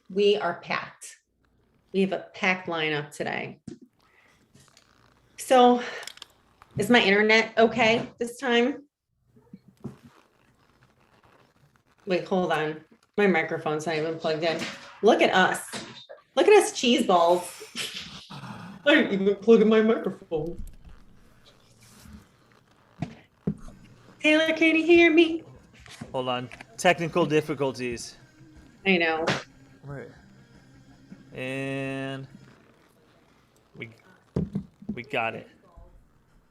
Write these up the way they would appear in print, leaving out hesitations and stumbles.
We are packed. We have a packed lineup today. So is my internet okay this time? Wait, hold on. My microphone's not even plugged in. Look at us. Look at us cheese balls. I didn't even plug in my microphone. Taylor, can you hear me? Hold on. Technical difficulties. I know. Right. And we got it.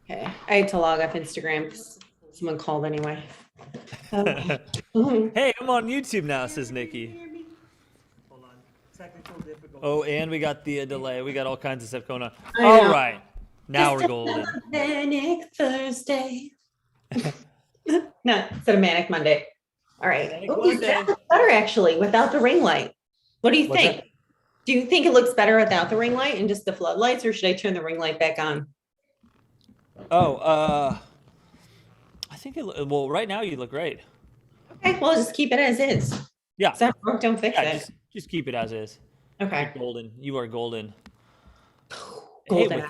Okay. I had to log off Instagram because someone called anyway. Okay. Hey, I'm on YouTube now, says Nikki. Hold on. Technical difficulties. Oh, and we got the delay. We got all kinds of stuff going on. All right. Now we're golden. Manic Thursday. No, instead of Manic Monday. All right. Manic Ooh, Monday. that looks better actually without the ring light. What do you What's think? that? Do you think it looks better without the ring light and just the floodlights, or should I turn the ring light back on? Oh, I think well, right now you look great. Okay, well, just keep it as is. Yeah. If that broke, don't fix it. Just keep it as is. Okay. You're golden. You are golden. Golden. Hey,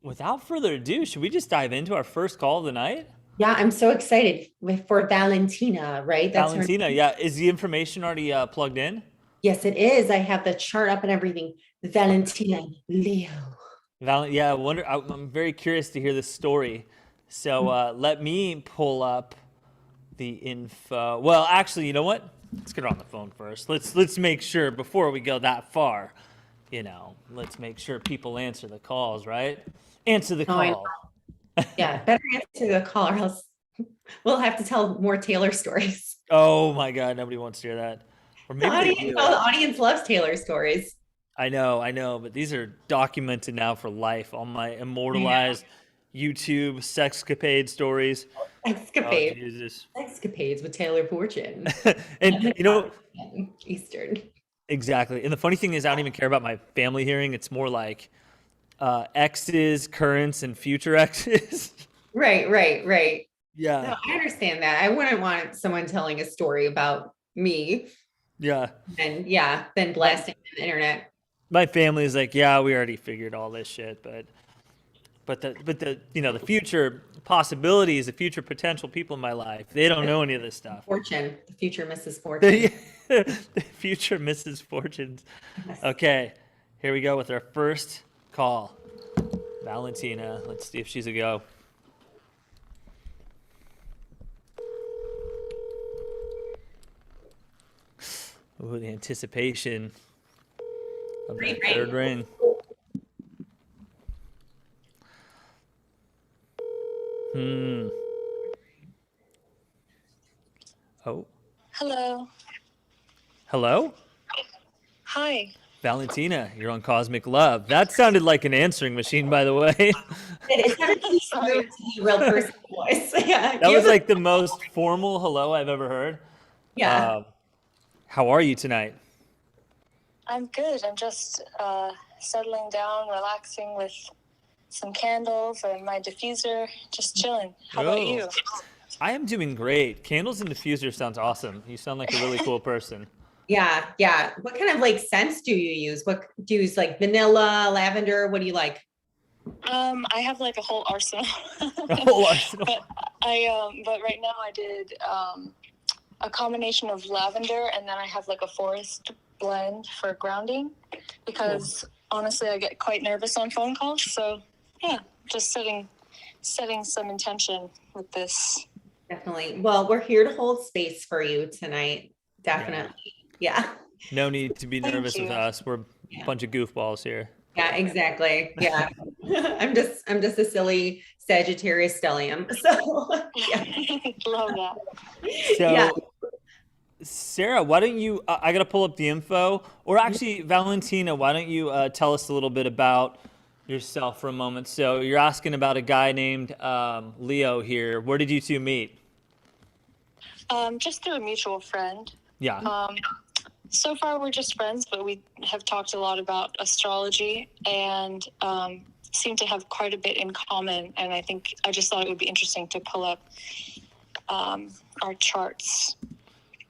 without further ado, should we just dive into our first call of the night? Yeah, I'm so excited for Valentina, right? That's her Valentina, name. yeah. Is the information already plugged in? Yes, it is. I have the chart up and everything. Valentina Leo. Yeah, I'm very curious to hear this story. So let me pull up the info. Well, actually, you know what? Let's get her on the phone first. Let's make sure before we go that far. Let's make sure people answer the calls, right? Answer the call. Yeah, better answer the call, or else we'll have to tell more Taylor stories. Oh my God, nobody wants to hear that. Or maybe they do. The audience loves Taylor stories. I know, but these are documented now for life. All my immortalized YouTube sexcapade stories. Escapades. Oh, Jesus. Escapades with Taylor Fortune. And Eastern. Exactly. And the funny thing is, I don't even care about my family hearing. It's more like exes, currents, and future exes. Right. Yeah. No, I understand that. I wouldn't want someone telling a story about me. Yeah. And then blasting the internet. My family is like, yeah, we already figured all this shit, but the future possibilities, the future potential people in my life, they don't know any of this stuff. Fortune, the future Mrs. Fortune. The future Mrs. Fortunes. Yes. Okay, here we go with our first call. Valentina, let's see if she's a go. Ooh, the anticipation of the third ring. Oh. Hello? Hi. Valentina, you're on Cosmic Love. That sounded like an answering machine, by the way. It sounded like a real person voice. Yeah. That was like the most formal hello I've ever heard. Yeah. How are you tonight? I'm good. I'm just settling down, relaxing with some candles and my diffuser, just chilling. How about you? I am doing great. Candles and diffuser sounds awesome. You sound like a really cool person. Yeah. What kind of scents do you use? What do you use, like vanilla, lavender? What do you like? I have like a whole arsenal. A whole arsenal. But right now I did a combination of lavender, and then I have like a forest blend for grounding, because honestly I get quite nervous on phone calls. So yeah, just setting some intention with this. Definitely. Well, we're here to hold space for you tonight. Definitely. Yeah. No need to be nervous with us. We're a bunch of goofballs here. Yeah, exactly. Yeah. I'm just a silly Sagittarius stellium. So yeah. Love that. So Sarah, why don't you, I got to pull up the info, or actually Valentina, why don't you tell us a little bit about yourself for a moment. So you're asking about a guy named Leo here. Where did you two meet? Just through a mutual friend. Yeah. So far we're just friends, but we have talked a lot about astrology and seem to have quite a bit in common. And I just thought it would be interesting to pull up our charts.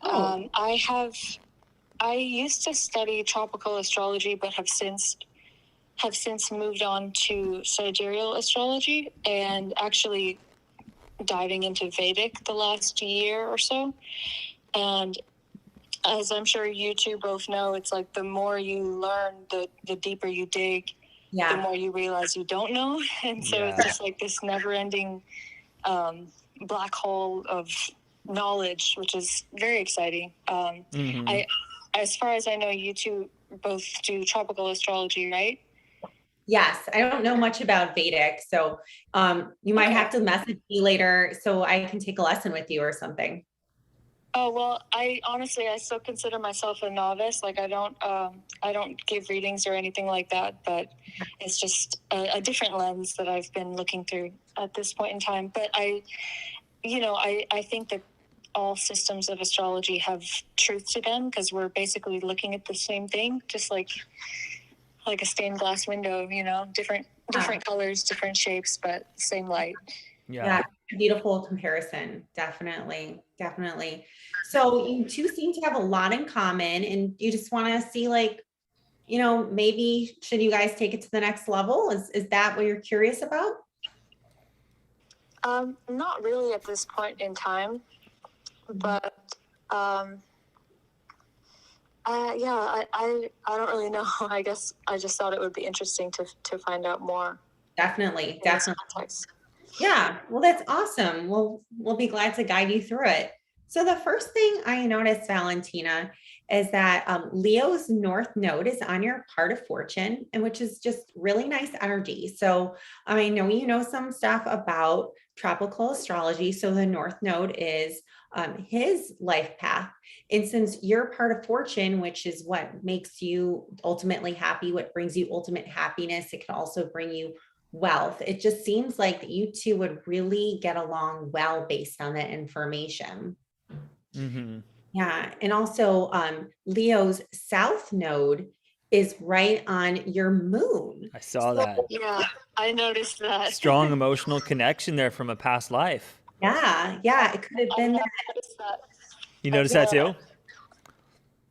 I have I used to study tropical astrology, but have since moved on to sidereal astrology and actually diving into Vedic the last year or so. And as I'm sure you two both know, it's like the more you learn, the deeper you dig, the more you realize you don't know. And so it's just like this never-ending black hole of knowledge, which is very exciting. As far as I know, you two both do tropical astrology, right? Yes, I don't know much about Vedic, so you might have to message me later so I can take a lesson with you or something. Oh, well, I still consider myself a novice. Like I don't give readings or anything like that, but it's just a different lens that I've been looking through at this point in time. But I think that all systems of astrology have truth to them because we're basically looking at the same thing, just like a stained glass window, different colors, different shapes, but same light. Yeah, beautiful comparison. Definitely. So you two seem to have a lot in common, and you just want to see, like, maybe should you guys take it to the next level? Is that what you're curious about? Not really at this point in time, but I don't really know. I guess I just thought it would be interesting to find out more. Definitely. Yeah, well, that's awesome. We'll be glad to guide you through it. So the first thing I noticed, Valentina, is that Leo's North Node is on your part of fortune, and which is just really nice energy. So I know you know some stuff about tropical astrology. So the North Node is his life path. And since you're part of fortune, which is what makes you ultimately happy, what brings you ultimate happiness, it can also bring you wealth. It just seems like you two would really get along well based on that information. Yeah. And also Leo's South Node is right on your moon. I saw that. Yeah, I noticed that. Strong emotional connection there from a past life. Yeah, it could have been that. You noticed that too?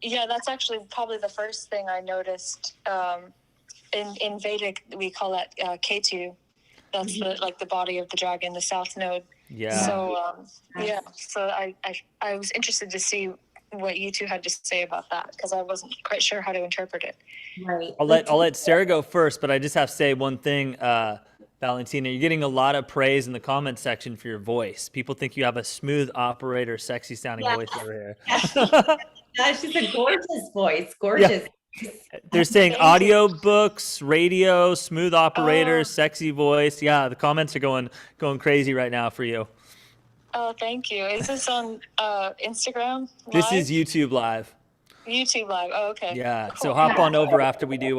Yeah, that's actually probably the first thing I noticed. In Vedic, we call that Ketu. That's the body of the dragon, the South Node. Yeah. So so I was interested to see what you two had to say about that because I wasn't quite sure how to interpret it. Right. I'll let Sarah go first, but I just have to say one thing, Valentina. You're getting a lot of praise in the comment section for your voice. People think you have a smooth operator, sexy sounding voice over here. Yeah, she's a gorgeous voice. Gorgeous. Yeah. They're saying audio books, radio, smooth operator, sexy voice. Yeah, the comments are going crazy right now for you. Oh, thank you. Is this on Instagram Live? This is YouTube Live. YouTube Live. Oh, okay. Yeah. Cool. So hop on over after we do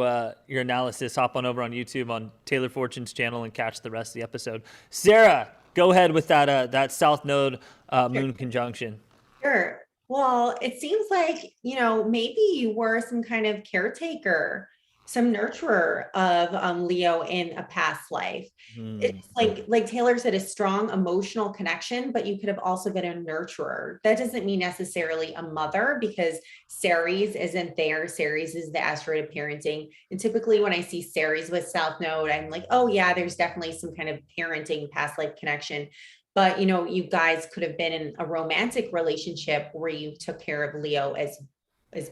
your analysis. Hop on over on YouTube on Taylor Fortune's channel and catch the rest of the episode. Sarah, go ahead with that South Node moon conjunction. Sure. Well, it seems like, maybe you were some kind of caretaker, some nurturer of Leo in a past life. It's like Taylor said, a strong emotional connection, but you could have also been a nurturer. That doesn't mean necessarily a mother because Ceres isn't there. Ceres is the asteroid of parenting. And typically when I see Ceres with South Node, I'm like, oh yeah, there's definitely some kind of parenting past life connection. But, you guys could have been in a romantic relationship where you took care of Leo as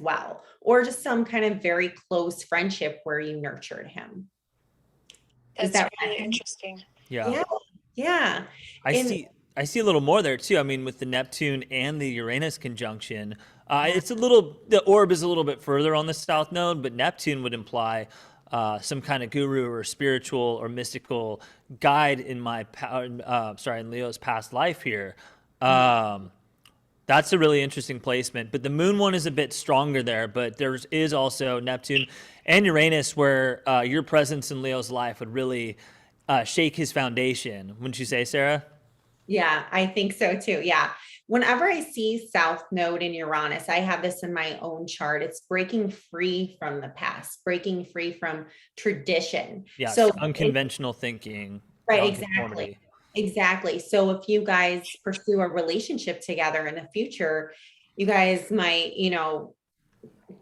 well, or just some kind of very close friendship where you nurtured him. That's really interesting. Yeah. I see a little more there too. I mean, with the Neptune and the Uranus conjunction, the orb is a little bit further on the South Node, but Neptune would imply some kind of guru or spiritual or mystical guide in in Leo's past life here. That's a really interesting placement, but the moon one is a bit stronger there, but there is also Neptune and Uranus where your presence in Leo's life would really shake his foundation. Wouldn't you say, Sarah? Yeah, I think so too. Yeah. Whenever I see South Node in Uranus, I have this in my own chart. It's breaking free from the past, breaking free from tradition. Yeah, so unconventional thinking. Right, exactly. So if you guys pursue a relationship together in the future, you guys might,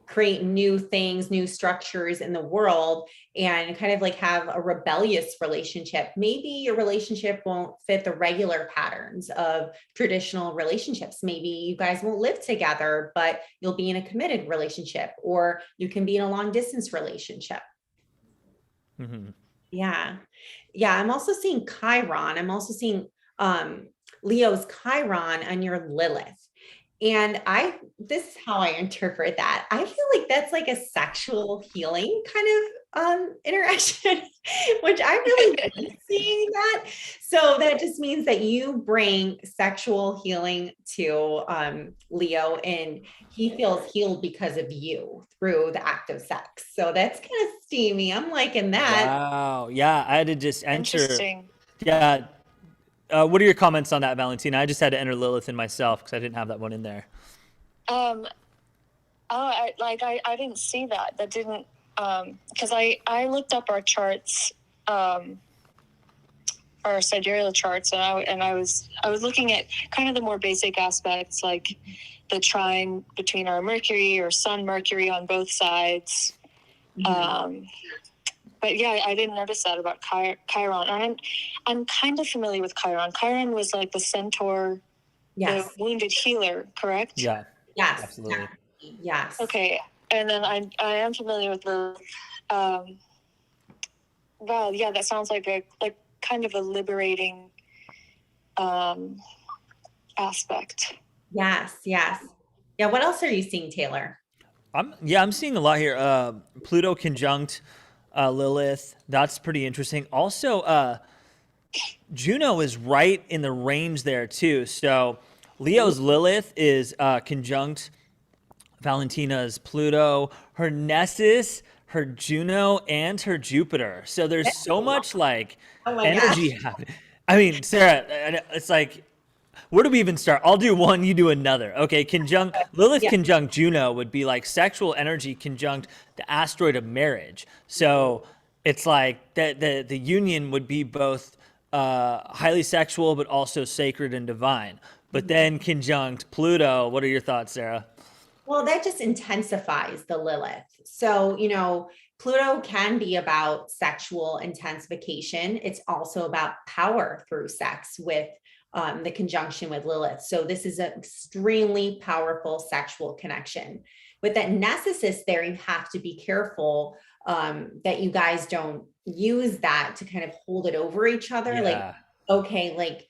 create new things, new structures in the world, and kind of like have a rebellious relationship. Maybe your relationship won't fit the regular patterns of traditional relationships. Maybe you guys won't live together, but you'll be in a committed relationship, or you can be in a long distance relationship. Mm-hmm. Yeah. Yeah. I'm also seeing Chiron. I'm also seeing Leo's Chiron on your Lilith. And this is how I interpret that. I feel like that's like a sexual healing kind of interaction, which I really like seeing that. So that just means that you bring sexual healing to Leo, and he feels healed because of you through the act of sex. So that's kind of steamy. I'm liking that. Wow. Yeah, I had to just enter. Interesting. Yeah. What are your comments on that, Valentina? I just had to enter Lilith in myself because I didn't have that one in there. I didn't see that. That didn't, because I looked up our charts, our sidereal charts, and I was looking at kind of the more basic aspects, like the trine between our Mercury or Sun Mercury on both sides. Mhm. But yeah, I didn't notice that about Chiron. And I'm kind of familiar with Chiron. Chiron was like the centaur, Yes. the wounded healer, correct? Yeah. Yes. Absolutely. Yes. Okay. And then I am familiar with the, wow, yeah, that sounds like a kind of a liberating aspect. Yes. Yes. Yeah. What else are you seeing, Taylor? I'm seeing a lot here. Pluto conjunct Lilith. That's pretty interesting. Also, Juno is right in the range there too. So Leo's Lilith is conjunct Valentina's Pluto, her Nessus, her Juno, and her Jupiter. So there's so much like Oh my energy happening. I mean, Sarah, it's like, where do we even start? I'll do one, you do another. Okay, conjunct Lilith conjunct Juno would be like sexual energy conjunct the asteroid of marriage. So it's like the union would be both highly sexual but also sacred and divine. But then conjunct Pluto. What are your thoughts, Sarah? Well, that just intensifies the Lilith. So, Pluto can be about sexual intensification. It's also about power through sex with the conjunction with Lilith. So this is an extremely powerful sexual connection. With that Narcissus there, you have to be careful that you guys don't use that to kind of hold it over each other. Like, okay, like,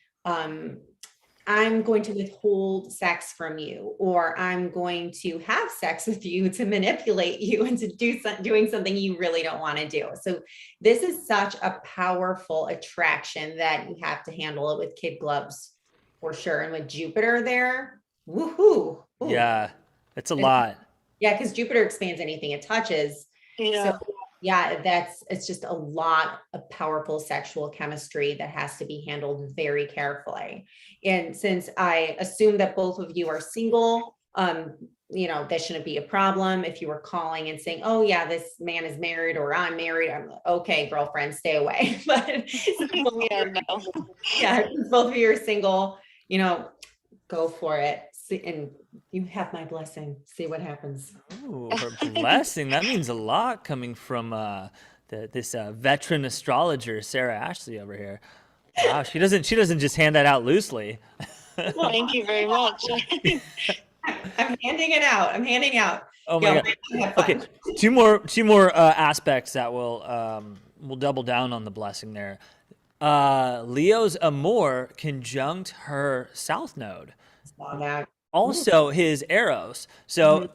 I'm going to withhold sex from you, or I'm going to have sex with you to manipulate you into doing something you really don't want to do. So this is such a powerful attraction that you have to handle it with kid gloves for sure. And with Jupiter there, woohoo. Ooh. Yeah, it's a lot. Yeah, because Jupiter expands anything it touches. Yeah. So yeah, it's just a lot of powerful sexual chemistry that has to be handled very carefully. And since I assume that both of you are single, that shouldn't be a problem. If you were calling and saying, oh yeah, this man is married or I'm married, I'm like, okay, girlfriend, stay away. But Yeah, no. yeah, since both of you are single, go for it. And you have my blessing. See what happens. Ooh, her blessing. That means a lot coming from this veteran astrologer, Sarah Ashley over here. Wow, she doesn't just hand that out loosely. Well, thank you very much. I'm handing it out. I'm handing out. Oh my God. Okay, two more aspects that we'll double down on the blessing there. Leo's Amor conjunct her South Node. Also his Eros. So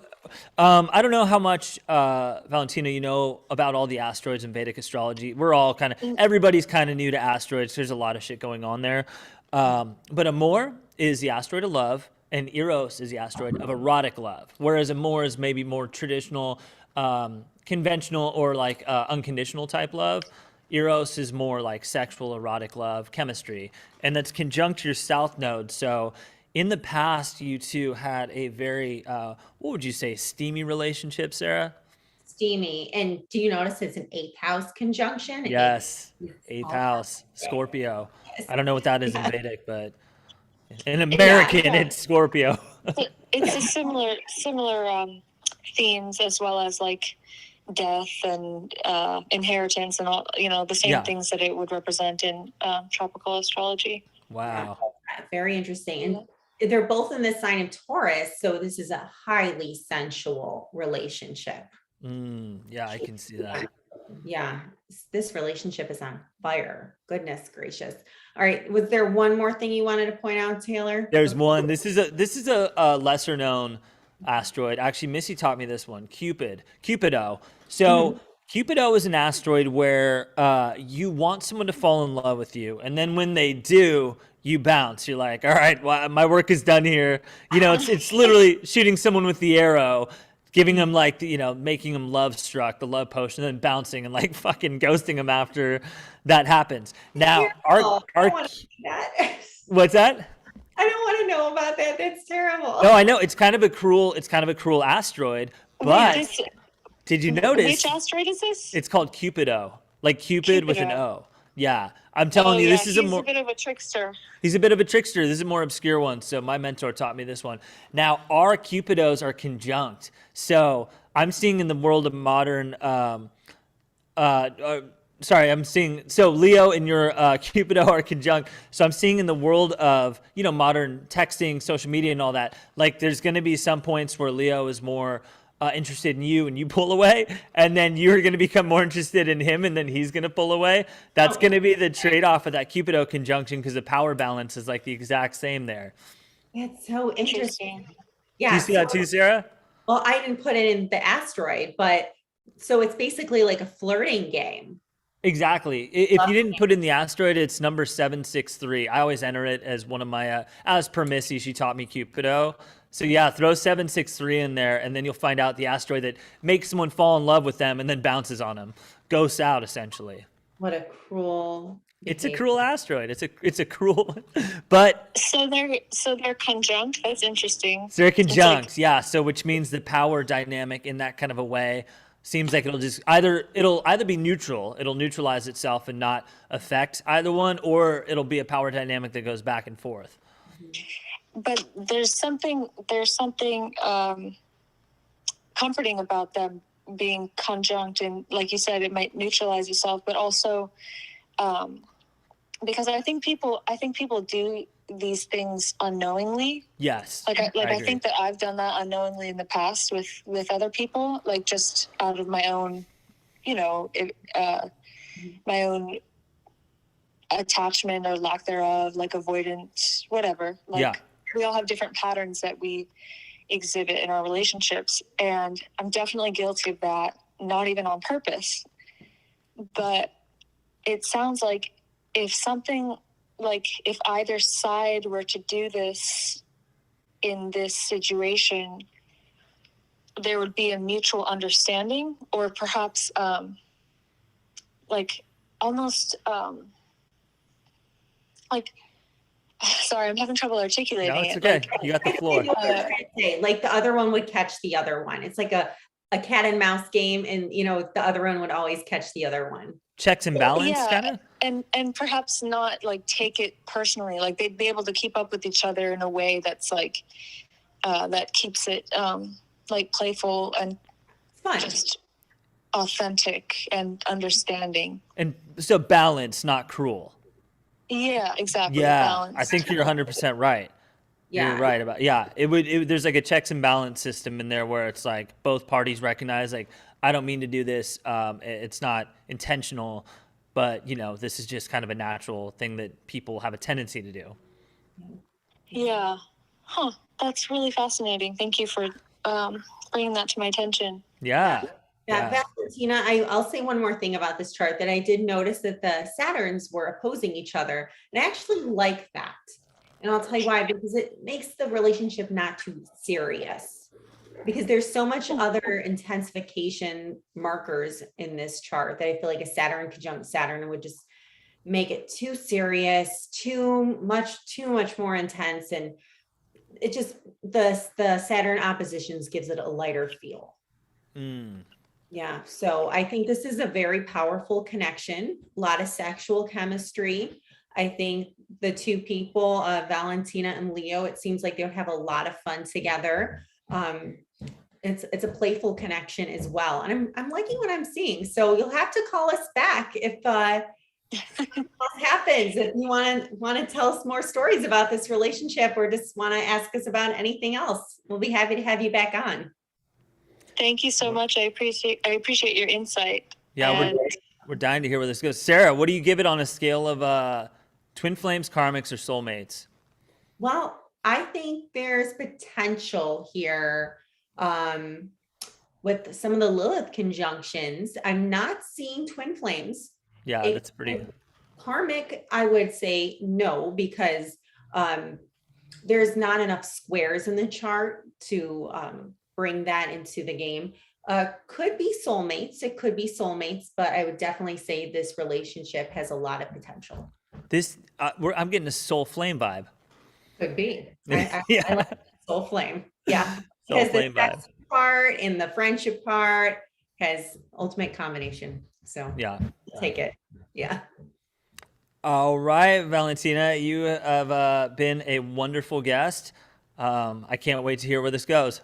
I don't know how much, Valentina, you know about all the asteroids in Vedic astrology. We're all everybody's kind of new to asteroids. There's a lot of shit going on there. But Amor is the asteroid of love, and Eros is the asteroid of erotic love. Whereas Amor is maybe more traditional, conventional, or like unconditional type love. Eros is more like sexual, erotic love, chemistry. And that's conjunct your South Node. So in the past, you two had a very, what would you say, steamy relationship, Sarah? Steamy. And do you notice it's an 8th house conjunction? Yes, 8th house, Scorpio. I don't know what that is in Vedic, but in American, it's Scorpio. It's a similar themes, as well as like death and inheritance and all, the same things that it would represent in tropical astrology. Wow. Yeah, very interesting. And they're both in the sign of Taurus, so this is a highly sensual relationship. Yeah, I can see that. Yeah, this relationship is on fire. Goodness gracious. All right, was there one more thing you wanted to point out, Taylor? There's one. This is a lesser known asteroid. Actually, Missy taught me this one. Cupido. So Cupido is an asteroid where you want someone to fall in love with you, and then when they do, you bounce. You're like, all right, well, my work is done here. It's literally shooting someone with the arrow, giving them like making them love struck, the love potion, and then bouncing and like fucking ghosting them after that happens. Now, what's that? I don't want to know about that. That's terrible. No, I know it's kind of a cruel asteroid, but did you notice which asteroid is this? It's called Cupido, like Cupid with an O. Yeah, I'm telling you, this is he's a bit of a trickster. He's a bit of a trickster. This is a more obscure one. So my mentor taught me this one. Now, our Cupidos are conjunct. So I'm seeing in the world of modern, so Leo and your Cupido are conjunct. So I'm seeing in the world of, modern texting, social media and all that, like there's going to be some points where Leo is more interested in you and you pull away, and then you're going to become more interested in him and then he's going to pull away. That's going to be the trade-off of that Cupido conjunction, because the power balance is like the exact same there. That's so interesting. Yeah. Do you see that too, Sarah? Well, I didn't put it in the asteroid, but so it's basically like a flirting game. Exactly. If you didn't put in the asteroid, it's number 763. I always enter it as one of my, as per Missy, she taught me Cupido. So yeah, throw 763 in there, and then you'll find out the asteroid that makes someone fall in love with them and then bounces on them, ghosts out essentially. What a cruel. It's a cruel asteroid. It's a cruel, but so they're conjunct. That's interesting. So they're conjunct, yeah. So which means the power dynamic in that kind of a way seems like it'll either be neutral, it'll neutralize itself and not affect either one, or it'll be a power dynamic that goes back and forth. But there's something comforting about them being conjunct, and like you said, it might neutralize itself, but also because I think people do these things unknowingly. Yes. I think that I've done that unknowingly in the past with other people, like just out of my own, my own attachment or lack thereof, like avoidance, whatever. We all have different patterns that we exhibit in our relationships, and I'm definitely guilty of that, not even on purpose. But it sounds like if either side were to do this in this situation, there would be a mutual understanding, or perhaps sorry, I'm having trouble articulating it. No, it's okay. You got the floor. Like the other one would catch the other one. It's like a cat and mouse game, and the other one would always catch the other one. Checks and balance, kind of. And perhaps not like take it personally. Like they'd be able to keep up with each other in a way that's like that keeps it like playful and fun, just authentic and understanding. And so balance, not cruel. Yeah, exactly. Yeah, balance. I think you're 100% right. Yeah. You're right about, there's like a checks and balance system in there where it's like both parties recognize, like, I don't mean to do this. It's not intentional, but this is just kind of a natural thing that people have a tendency to do. Yeah. Huh. That's really fascinating. Thank you for bringing that to my attention. Yeah. Valentina, I'll say one more thing about this chart, that I did notice that the Saturns were opposing each other. And I actually like that. And I'll tell you why, because it makes the relationship not too serious. Because there's so much other intensification markers in this chart that I feel like a Saturn conjunct Saturn would just make it too serious, too much more intense. And it just, the Saturn oppositions gives it a lighter feel. Yeah. So I think this is a very powerful connection, a lot of sexual chemistry. I think the two people, Valentina and Leo, it seems like they would have a lot of fun together. It's a playful connection as well. And I'm liking what I'm seeing. So you'll have to call us back if something else happens. If you want to tell us more stories about this relationship or just want to ask us about anything else, we'll be happy to have you back on. Thank you so much. I appreciate your insight. Yeah, And we're dying to hear where this goes. Sarah, what do you give it on a scale of twin flames, karmics, or soulmates? Well, I think there's potential here with some of the Lilith conjunctions. I'm not seeing twin flames. Yeah, that's pretty. Karmic, I would say no, because there's not enough squares in the chart to bring that into the game. Could be soulmates. It could be soulmates, but I would definitely say this relationship has a lot of potential. This, I'm getting a soul flame vibe. Could be. Yeah. I like soul flame. Yeah. Soul Because flame the vibe. sex part and the friendship part has ultimate combination. So Yeah. take it. Yeah. All right, Valentina, you have been a wonderful guest. I can't wait to hear where this goes.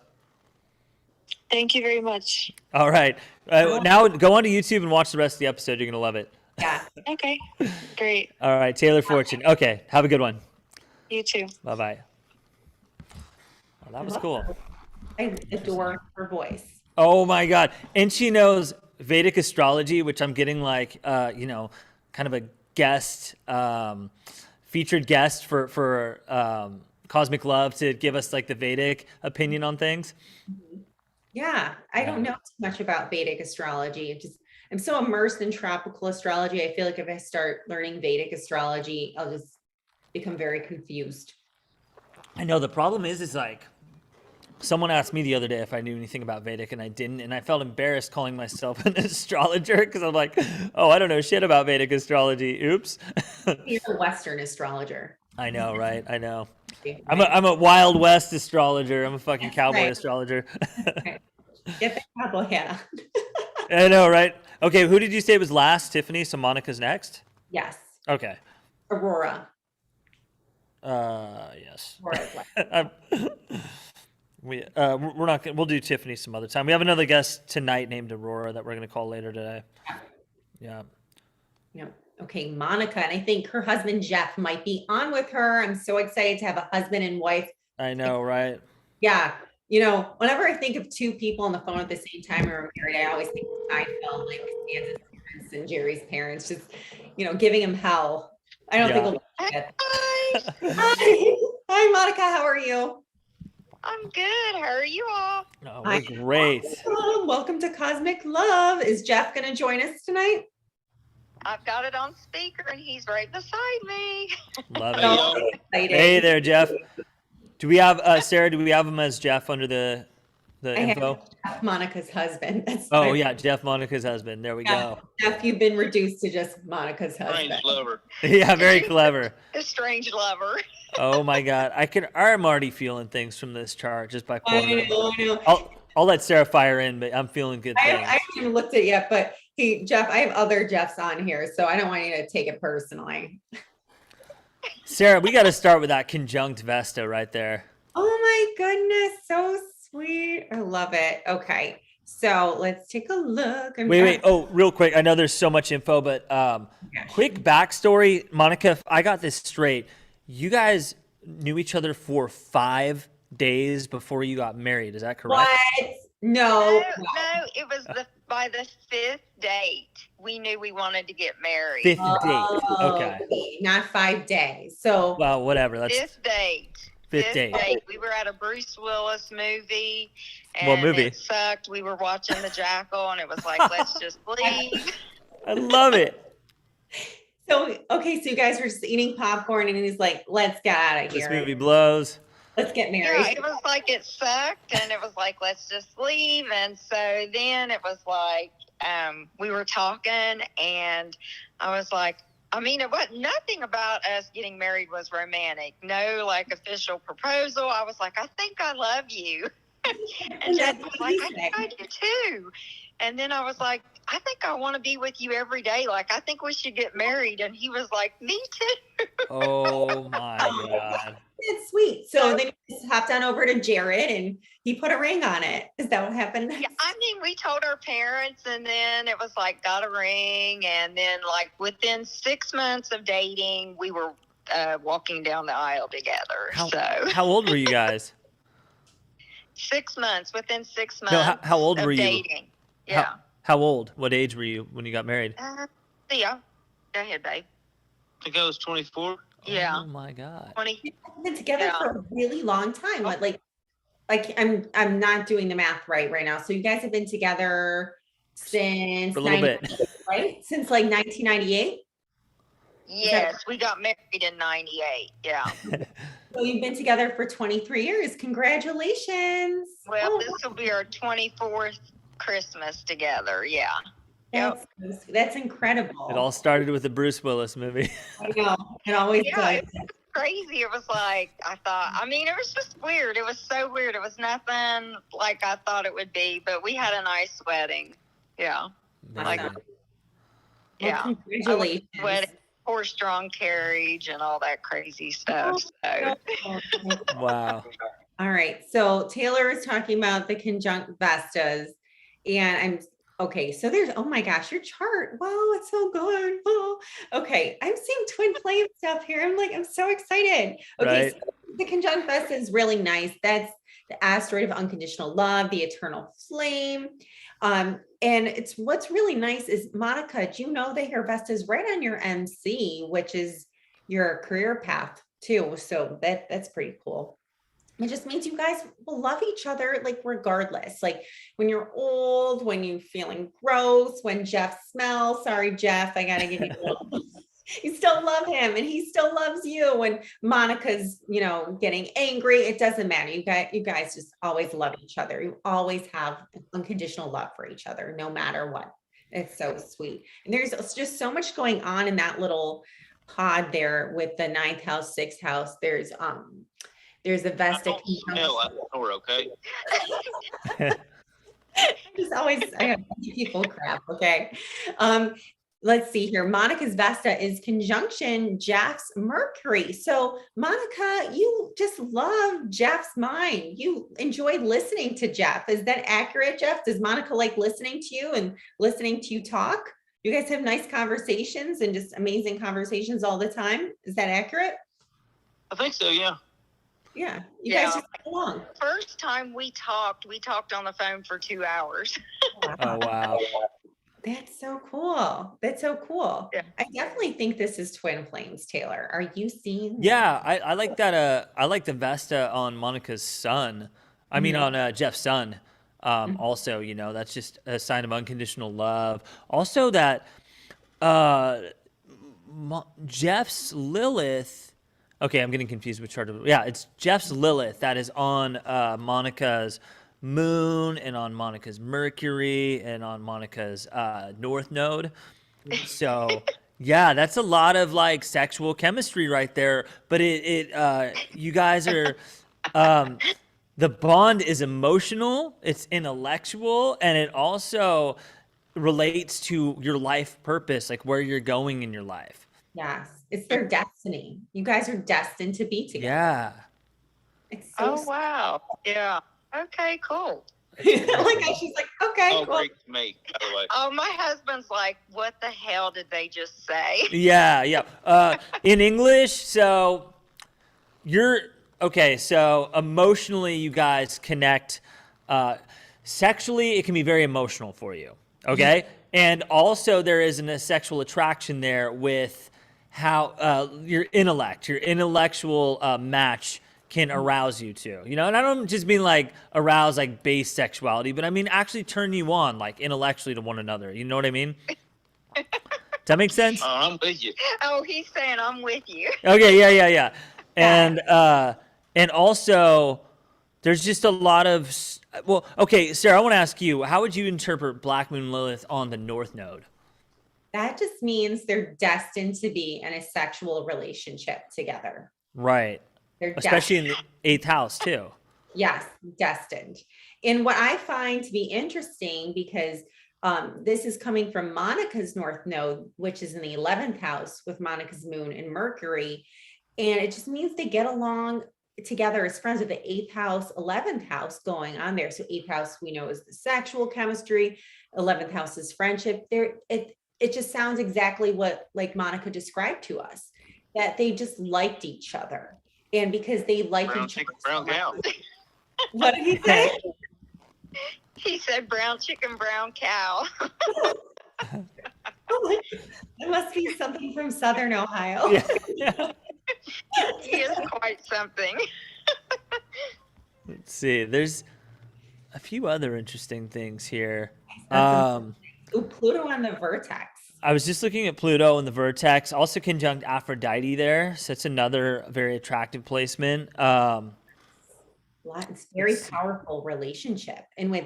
thank you very much. All right. Now go on to YouTube and watch the rest of the episode. You're going to love it. Yeah. Okay, great. All right, Taylor Fortune. Okay, have a good one. You too. Bye-bye. Oh, that was cool. I adore her voice. Oh, my God. And she knows Vedic astrology, which I'm getting like, kind of a guest, featured guest for Cosmic Love to give us like the Vedic opinion on things. Yeah. I don't know too much about Vedic astrology. I'm so immersed in tropical astrology. I feel like if I start learning Vedic astrology, I'll just become very confused. I know the problem is like someone asked me the other day if I knew anything about Vedic and I didn't, and I felt embarrassed calling myself an astrologer because I'm like, oh, I don't know shit about Vedic astrology. Oops. You're a Western astrologer. I know, right? I know. I'm a Wild West astrologer. I'm a fucking cowboy astrologer. Right. Get the cowboy hat on. I know, right? Okay, who did you say was last? Tiffany, so Monica's next? Yes. Okay. Aurora. Yes. Aurora's last. We're not gonna, we'll do Tiffany some other time. We have another guest tonight named Aurora that we're gonna call later today. Yeah. Yeah. Okay, Monica, and I think her husband Jeff might be on with her. I'm so excited to have a husband and wife. I know, right? Yeah. Whenever I think of two people on the phone at the same time who are married, I always think of Seinfeld, like Stan's parents and Jerry's parents, just, giving him hell. I don't think we'll do that. Hi, Hi, Monica. How are you? I'm good. How are you all? No, we're great. Welcome to Cosmic Love. Is Jeff going to join us tonight? I've got it on speaker and he's right beside me. Love So it. excited. Hey there, Jeff. Do we have Sarah? Do we have him as Jeff under the I info? have Jeff, Monica's husband. That's Oh my- yeah, Jeff, Monica's husband. There we go. Jeff, you've been reduced to just Monica's husband. Strange lover. Yeah, very clever. A strange lover. Oh my God, I'm already feeling things from this chart just by pulling it. I know. I'll let Sarah fire in, but I'm feeling good I things. haven't even looked at it yet, but Jeff, I have other Jeffs on here, so I don't want you to take it personally. Sarah, we got to start with that conjunct Vesta right there. Oh my goodness, so sweet. I love it. Okay, so let's take a look. Wait. Oh, real quick. I know there's so much info, but quick backstory. Monica, if I got this straight, you guys knew each other for 5 days before you got married. Is that correct? What? No. No, it was by the 5th date. We knew we wanted to get married. 5th date. Okay. Not 5 days. So Well, whatever. That's 5th date. 5th date. We were at a Bruce Willis movie. And What movie? It sucked. We were watching The Jackal, and it was like, let's just leave. I love it. so you guys were just eating popcorn, and he's like, "Let's get out of This here. movie blows. Let's get Yeah, married." it was like it sucked, and it was like, let's just leave. And so then it was like, we were talking, and I was like, it wasn't nothing about us getting married was romantic. No, like official proposal. I was like, I think I love you. And Jeff was like, I think I do too. And then I was like, I think I want to be with you every day. Like, I think we should get married. And he was like, me too. Oh my God. That's sweet. So then you just hopped on over to Jared and he put a ring on it. Is that what happened next? Yeah, I mean, we told our parents, and then it was like got a ring, and then like within 6 months of dating, we were walking down the aisle together. How old were you guys? 6 months. Within 6 months. No, how old of were you? Dating. Yeah. How old? What age were you when you got married? Yeah. Go ahead, babe. I think I was 24. Yeah. Oh my God. 20. You've been together for a really long time. Like I'm not doing the math right now. So you guys have been together since For a little bit. right? Since like 1998. Yes, we got married in 98. Yeah. So you've been together for 23 years. Congratulations. Well, this will be our 24th Christmas together. Yeah. That's incredible. It all started with the Bruce Willis movie. I know. It always does. It was crazy. It was like, I mean, it was just weird. It was so weird. It was nothing like I thought it would be, but we had a nice wedding. Yeah. Amazing. Yeah. Congratulations. Wedding, horse-drawn carriage and all that crazy stuff. So. Wow. All right. So Taylor is talking about the conjunct Vestas, and okay. So there's, oh my gosh, your chart. Wow, it's so good. Oh, okay. I'm seeing twin flame stuff here. I'm so excited. Okay. Right. So the conjunct Vesta is really nice. That's the asteroid of unconditional love, the eternal flame. And it's what's really nice is Monica, do you know that your Vesta is right on your MC, which is your career path too. So that's pretty cool. It just means you guys will love each other, like regardless, like when you're old, when you're feeling gross, when Jeff smells, sorry, Jeff, I got to give you a little, you still love him and he still loves you. When Monica's, getting angry, it doesn't matter. You guys just always love each other. You always have unconditional love for each other, no matter what. It's so sweet. And there's just so much going on in that little pod there with the 9th house, 6th house. There's a Vesta. No, we're okay. I have people crap. Okay. Let's see here. Monica's Vesta is conjunction Jeff's Mercury. So Monica, you just love Jeff's mind. You enjoyed listening to Jeff. Is that accurate, Jeff? Does Monica like listening to you and listening to you talk? You guys have nice conversations and just amazing conversations all the time. Is that accurate? I think so, yeah. Yeah. You guys just get along. First time we talked on the phone for 2 hours. Oh, wow. That's so cool. That's so cool. Yeah. I definitely think this is twin flames, Taylor. Are you seeing? Yeah, I like that. I like the Vesta on Monica's son. I mean, on Jeff's son. Also, that's just a sign of unconditional love. Also, that Jeff's Lilith. Okay, I'm getting confused with chart. Yeah, it's Jeff's Lilith that is on Monica's moon and on Monica's Mercury and on Monica's North Node. So yeah, that's a lot of like sexual chemistry right there. But you guys are, the bond is emotional, it's intellectual, and it also relates to your life purpose, like where you're going in your life. Yes, it's their destiny. You guys are destined to be together. Yeah. It's so Wow. Yeah. Okay, cool. she's like, okay, All cool. great to me, by the way. Oh, my husband's like, what the hell did they just say? Yeah. In English, so so emotionally you guys connect. Sexually, it can be very emotional for you, okay? And also there is a sexual attraction there with how your intellectual match can arouse you too, and I don't just mean like arouse like base sexuality, but I mean actually turn you on like intellectually to one another. You know what I mean? Does that make sense? I'm with you. Oh, he's saying I'm with you. Okay, yeah. And also there's just a lot of, well, okay, Sarah, I want to ask you, how would you interpret Black Moon Lilith on the North Node? That just means they're destined to be in a sexual relationship together. Right. They're Especially in the 8th house too. Yes, destined. And what I find to be interesting, because this is coming from Monica's North Node, which is in the 11th house with Monica's moon and Mercury. And it just means they get along together as friends with the 8th house, 11th house going on there. So 8th house we know is the sexual chemistry, 11th house is friendship. It just sounds exactly what like Monica described to us, that they just liked each other. And because they like Brown each chicken, other. brown cow. What did he say? He said brown chicken, brown cow. It must be something from Southern Ohio. Yeah. He is quite something. Let's see. There's a few other interesting things here. Ooh, Pluto on the vertex. I was just looking at Pluto and the vertex, also conjunct Aphrodite there. So it's another very attractive placement. It's very powerful relationship. And with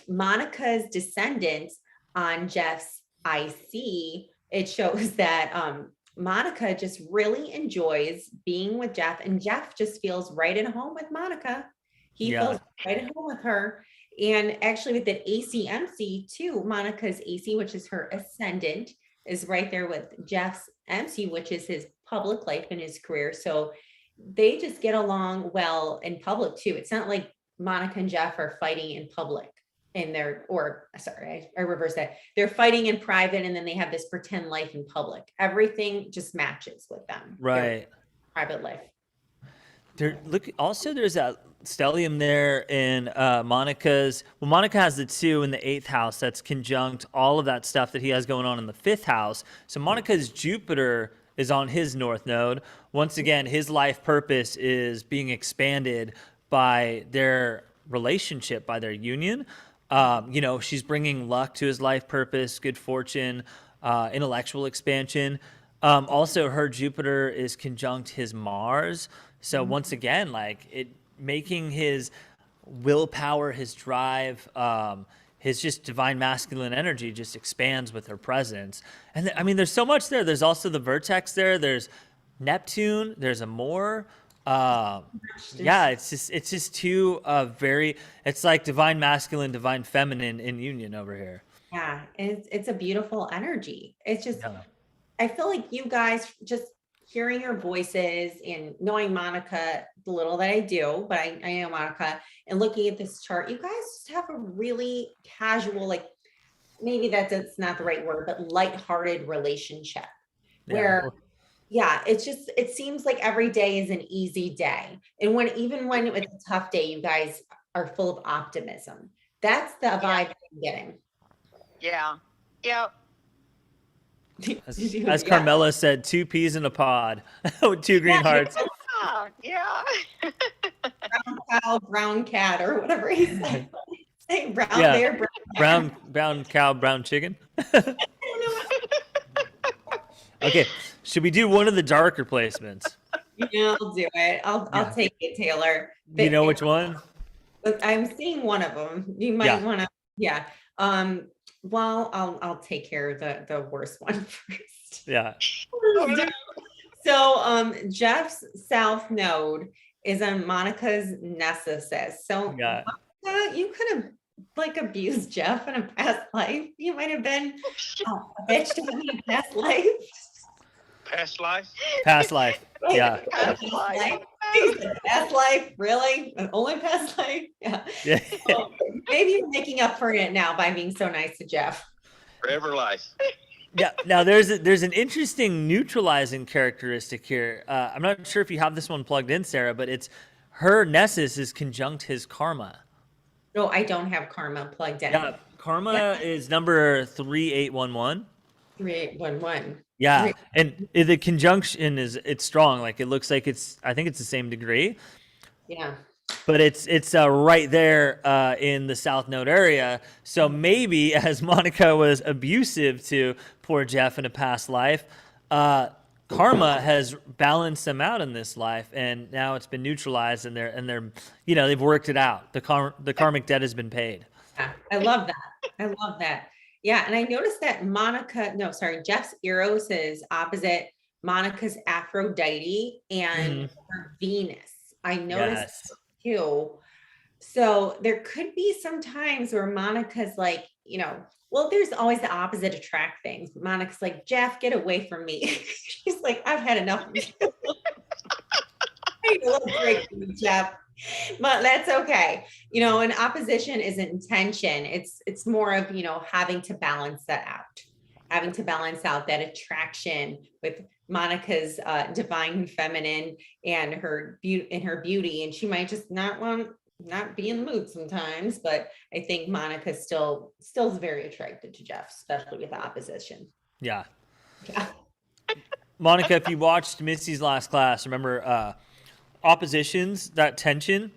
Monica's descendants on Jeff's IC, it shows that Monica just really enjoys being with Jeff, and Jeff just feels right at home with Monica. He feels right at home with her. And actually with the AC/MC too, Monica's AC, which is her ascendant, is right there with Jeff's MC, which is his public life and his career. So they just get along well in public too. It's not like Monica and Jeff are fighting in public I reverse that. They're fighting in private and then they have this pretend life in public. Everything just matches with them. Right. Private life. There's that stellium there in Monica's. Well, Monica has the 2 in the 8th house that's conjunct all of that stuff that he has going on in the 5th house. So Monica's Jupiter is on his north node. Once again, his life purpose is being expanded by their relationship, by their union. She's bringing luck to his life purpose, good fortune, intellectual expansion. Also, her Jupiter is conjunct his Mars. So once again, like making his willpower, his drive, his just divine masculine energy just expands with her presence. And there's so much there. There's also the vertex there. There's Neptune. There's Amor. It's just two it's like divine masculine, divine feminine in union over here. Yeah, it's a beautiful energy. It's just, I feel like you guys, just hearing your voices and knowing Monica, the little that I do, but I know Monica, and looking at this chart, you guys just have a really casual, like maybe that's not the right word, but lighthearted relationship where it seems like every day is an easy day. And even when it's a tough day, you guys are full of optimism. That's the vibe I'm getting. Yeah. Yeah. As Carmela said, 2 peas in a pod with 2 green hearts. Yeah. Brown cow, brown cat, or whatever he said. Say brown bear, brown cow, brown chicken. Okay, should we do one of the darker placements? Yeah, I'll do it. I'll take it, Taylor. You know which one? I'm seeing one of them. You might want to. Yeah. Well, I'll take care of the worst one first. Yeah. So Jeff's south node is on Monica's Nessus. So Monica, you could have like abused Jeff in a past life. You might have been a bitch to him in a past life. Past life? Past life. Yeah. Past life, really? Only past life? Yeah. So maybe you're making up for it now by being so nice to Jeff. Forever life. Yeah. Now there's an interesting neutralizing characteristic here. I'm not sure if you have this one plugged in, Sarah, but it's her Nessus is conjunct his karma. No, I don't have karma plugged in. Yeah, karma is number 3811. 3811. Yeah, and the conjunction it's strong. Like it looks like I think it's the same degree. Yeah. But it's right there in the South Node area. So maybe as Monica was abusive to poor Jeff in a past life, karma has balanced them out in this life, and now it's been neutralized, and they're they've worked it out. The karmic debt has been paid. Yeah, I love that. Yeah, and I noticed that Jeff's Eros is opposite Monica's Aphrodite and her Venus. I noticed too. So there could be some times where Monica's like, there's always the opposite attract things. Monica's like, Jeff, get away from me. She's like, I've had enough of you. a little break from you, Jeff. But that's okay. And opposition isn't tension. It's more of, having to balance that out, having to balance out that attraction with Monica's divine feminine and her beauty. And she might just not be in the mood sometimes, but I think Monica still is very attracted to Jeff, especially with the opposition. Yeah. Yeah. Monica, if you watched Missy's last class, remember oppositions, that tension,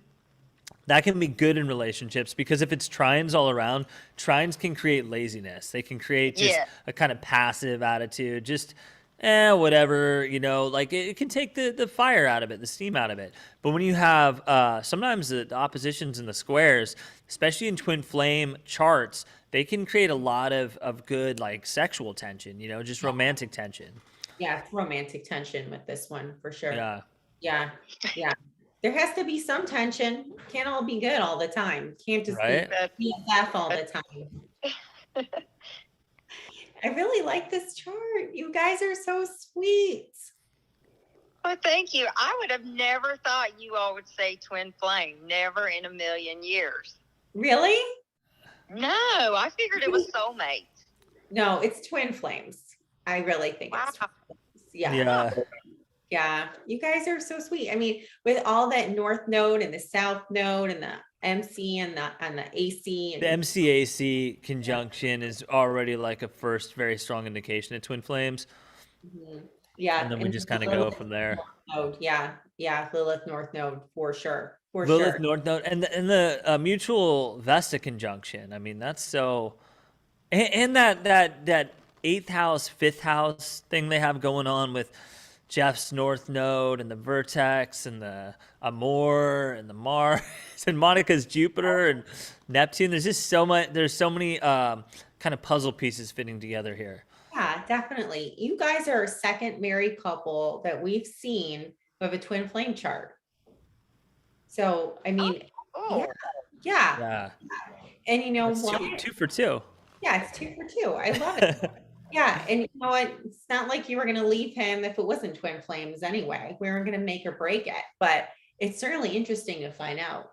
that can be good in relationships because if it's trines all around, trines can create laziness. They can create just a kind of passive attitude, just whatever, like it can take the fire out of it, the steam out of it. But when you have sometimes the oppositions in the squares, especially in twin flame charts, they can create a lot of good like sexual tension, just romantic tension. Yeah, it's romantic tension with this one for sure. Yeah. Yeah. There has to be some tension. Can't all be good all the time. Can't just be laugh all the time. I really like this chart. You guys are so sweet. Well, thank you. I would have never thought you all would say twin flame. Never in a million years. Really? No, I figured it was soulmate. No, it's twin flames. I really think it's twin flames. Yeah. You guys are so sweet. I mean, with all that north node and the south node and the MC and the AC. And the MCAC conjunction is already like a first very strong indication of twin flames. Mm-hmm. Yeah. And then we just kind of go from there. Node. Yeah. Lilith north node for sure. Lilith north node and the mutual Vesta conjunction. I mean, that's so, and that 8th house, 5th house thing they have going on with Jeff's north node and the vertex and the Amor and the Mars and Monica's Jupiter and Neptune. There's just so much. There's so many kind of puzzle pieces fitting together here. Yeah, definitely. You guys are a second married couple that we've seen with a twin flame chart. So, I mean, yeah. And you know what? Two for two. Yeah, it's 2 for 2. I love it. Yeah, and you know what? It's not like you were going to leave him if it wasn't twin flames anyway. We weren't going to make or break it, but it's certainly interesting to find out.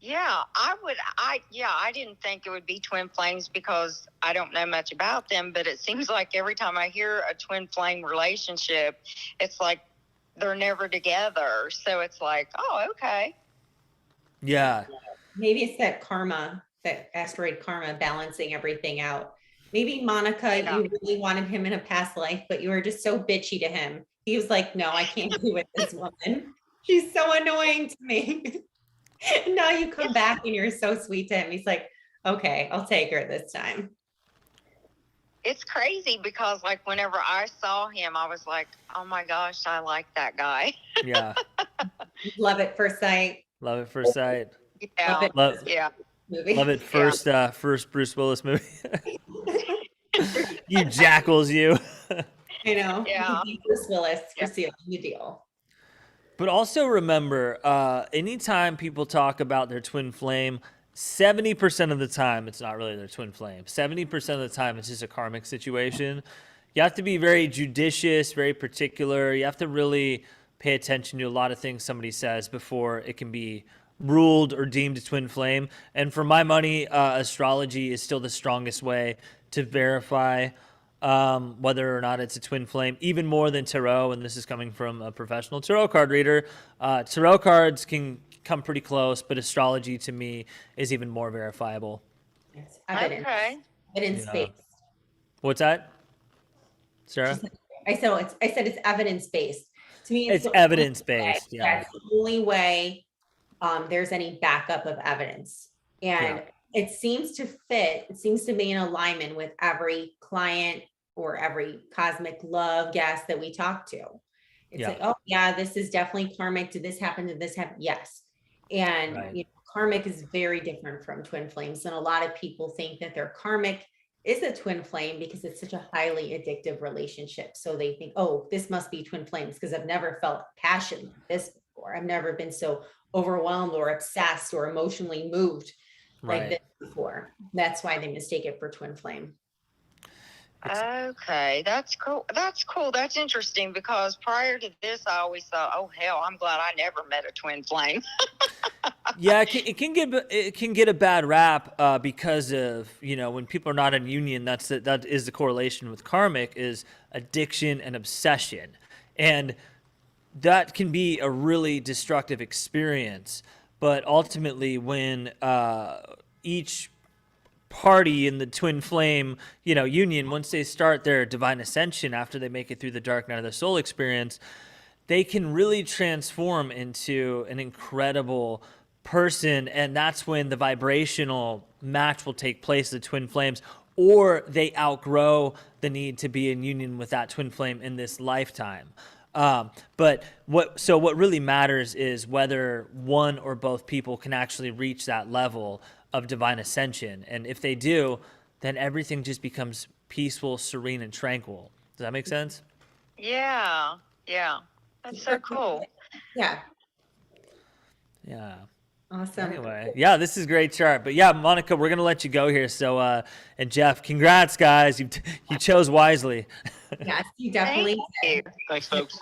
Yeah, I didn't think it would be twin flames because I don't know much about them, but it seems like every time I hear a twin flame relationship, it's like they're never together. So it's like, oh, okay. Yeah. Maybe it's that karma, that asteroid karma balancing everything out. Maybe Monica, you really wanted him in a past life, but you were just so bitchy to him. He was like, no, I can't be with this woman. She's so annoying to me. And now you come back and you're so sweet to him. He's like, okay, I'll take her this time. It's crazy because like whenever I saw him, I was like, oh my gosh, I like that guy. Yeah. Love at first sight. Love at first sight. Yeah. Love it. First Bruce Willis movie. You jackals, you. I know. Yeah. Bruce Willis for sealing the deal. But also remember, anytime people talk about their twin flame, 70% of the time, it's not really their twin flame. 70% of the time, it's just a karmic situation. You have to be very judicious, very particular. You have to really pay attention to a lot of things somebody says before it can be ruled or deemed a twin flame. And for my money, astrology is still the strongest way to verify whether or not it's a twin flame, even more than tarot. And this is coming from a professional tarot card reader. Tarot cards can come pretty close, but astrology to me is even more verifiable. It's evidence. Okay. Evidence-based. What's that, Sarah? I said it's evidence-based. To me, it's evidence-based. Yeah. That's the only way there's any backup of evidence. And it seems to fit, it seems to be in alignment with every client or every cosmic love guest that we talk to. It's like, oh yeah, this is definitely karmic. Did this happen? Did this happen? Yes. And karmic is very different from twin flames. And a lot of people think that their karmic is a twin flame because it's such a highly addictive relationship. So they think, oh, this must be twin flames because I've never felt passion like this before. I've never been so overwhelmed or obsessed or emotionally moved like this before. That's why they mistake it for twin flame. Okay, that's cool. That's cool. That's interesting because prior to this, I always thought, "Oh hell, I'm glad I never met a twin flame." Yeah, it can get a bad rap because of, when people are not in union. That is the correlation with karmic, is addiction and obsession, and that can be a really destructive experience. But ultimately, when each party in the twin flame, union, once they start their divine ascension after they make it through the dark night of the soul experience, they can really transform into an incredible person. And that's when the vibrational match will take place, the twin flames, or they outgrow the need to be in union with that twin flame in this lifetime. But what really matters is whether one or both people can actually reach that level of divine ascension. And if they do, then everything just becomes peaceful, serene, and tranquil. Does that make sense? Yeah, yeah, that's so cool. Yeah. Yeah. Awesome. Anyway, yeah, this is a great chart. But yeah, Monica, we're gonna let you go here. So, and Jeff, congrats, guys. You chose wisely. Yes, you definitely Thank you. Thanks, folks.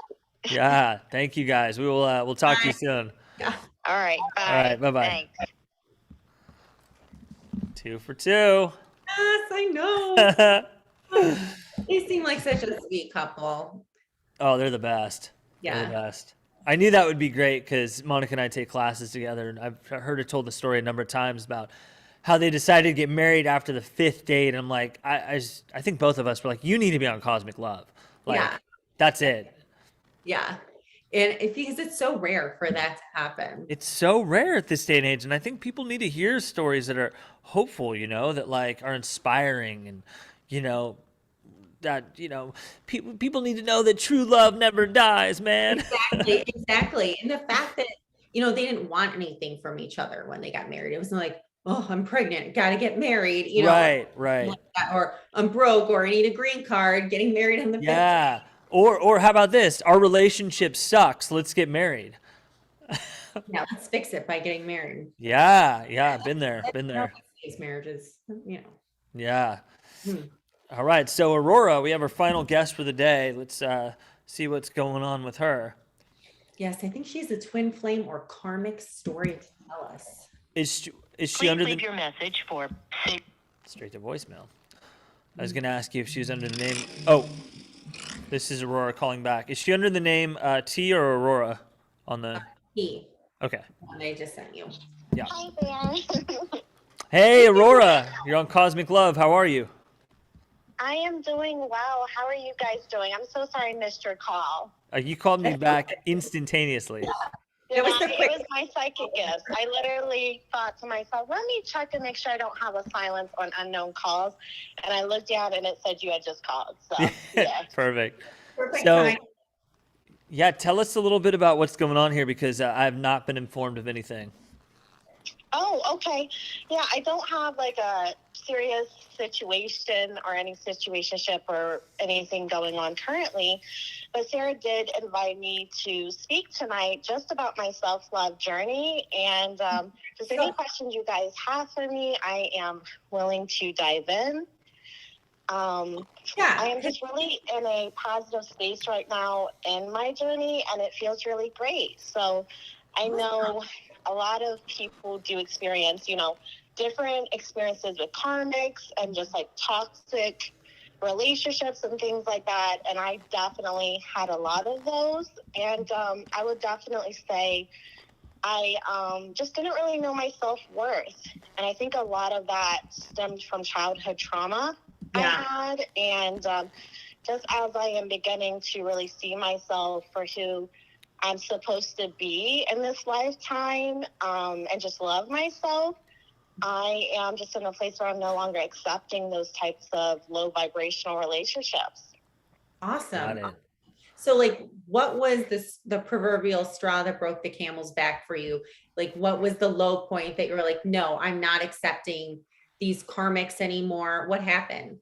Yeah, thank you, guys. We'll talk to you soon. Yeah. All right, bye. All right, bye-bye. Thanks. 2 for 2. Yes, I know. They seem like such a sweet couple. Oh, they're the best. They're Yeah. the best. I knew that would be great because Monica and I take classes together, and I've heard her told the story a number of times about how they decided to get married after the 5th date. And I'm like, I think both of us were like, you need to be on Cosmic Love. Like, Yeah. that's it. Yeah. And because it's so rare for that to happen. It's so rare at this day and age, and I think people need to hear stories that are hopeful, that like are inspiring, and that people need to know that true love never dies, man. Exactly. And the fact that, they didn't want anything from each other when they got married. It wasn't like, oh, I'm pregnant, got to get married, Right. like that, or I'm broke, or I need a green card, getting married on the 5th. Yeah. Or how about this? Our relationship sucks. Let's get married. Yeah, let's fix it by getting married. Yeah. Been there. These marriages, Yeah. Hmm. All right. So Aurora, we have our final guest for the day. Let's see what's going on with her. Yes, I think she's a twin flame or karmic story to tell us. Is she Please under leave the your message for straight to voicemail? I was gonna ask you if she was under the name. Oh, this is Aurora calling back. Is she under the name T or Aurora on the? He. Okay. And I just sent you. Yeah. Hi there. Hey, Aurora, you're on Cosmic Love. How are you? I am doing well. How are you guys doing? I'm so sorry I missed your call. You called me back instantaneously. It was the quick. It was my psychic gift. I literally thought to myself, let me check and make sure I don't have a silence on unknown calls. And I looked down and it said you had just called. So, yeah. Perfect. Perfect So, time. yeah, tell us a little bit about what's going on here because I have not been informed of anything. Oh, okay. Yeah, I don't have like a serious situation or any situationship or anything going on currently. But Sarah did invite me to speak tonight just about my self-love journey. And just any questions you guys have for me, I am willing to dive in. Yeah. I am just really in a positive space right now in my journey, and it feels really great. So I know a lot of people do experience, different experiences with karmics and just like toxic relationships and things like that. And I definitely had a lot of those. And I would definitely say I just didn't really know my self-worth. And I think a lot of that stemmed from childhood trauma I had. And just as I am beginning to really see myself for who I'm supposed to be in this lifetime and just love myself, I am just in a place where I'm no longer accepting those types of low vibrational relationships. Awesome. Got it. So like, what was the proverbial straw that broke the camel's back for you? Like, what was the low point that you were like, no, I'm not accepting these karmics anymore? What happened?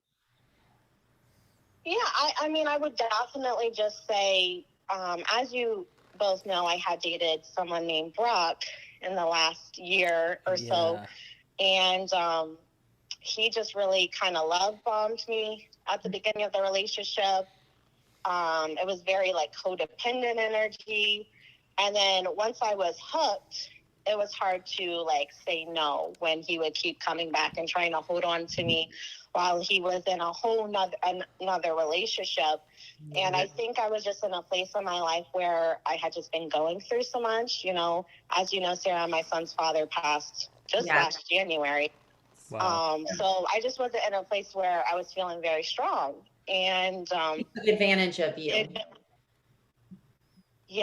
Yeah, I mean, I would definitely just say, as you both know, I had dated someone named Brock in the last year or so. And he just really kind of love bombed me at the beginning of the relationship. It was very like codependent energy. And then once I was hooked, it was hard to like say no when he would keep coming back and trying to hold on to me while he was in a whole another relationship. And I think I was just in a place in my life where I had just been going through so much, you know, as you know, Sarah, my son's father passed just last January. Wow. So I just wasn't in a place where I was feeling very strong. And He took advantage of you.